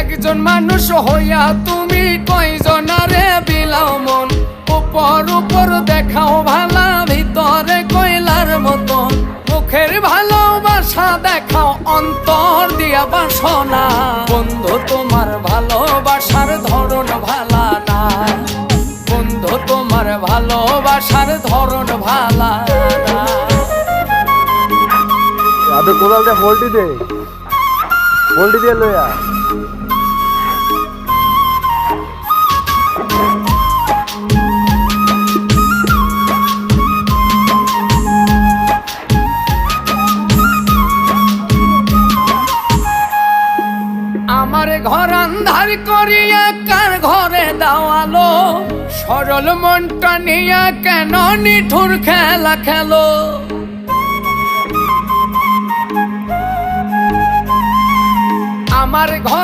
একজন মানুষ হইয়া তুমি কয়জনারে বিলাও মন, উপর উপর দেখাও ভালা, ভিতরে কয়লার মতন। মুখের ভালোবাসা দেখাও, অন্তর দিয়া বাসনা। বন্ধু তোমার ভালোবাসার ধরন ভালা না, বন্ধু তোমার ভালোবাসার ধরন ভালা না। আদে কোদাল দিয়ে বল্টি দিয়ে লইয়া আমার ঘর আন্ধার করিয়া কার ঘরে দাওয়ালো, সরল মনটা নিয়া কেন নিঠুর খেলা খেলো। আমার ঘর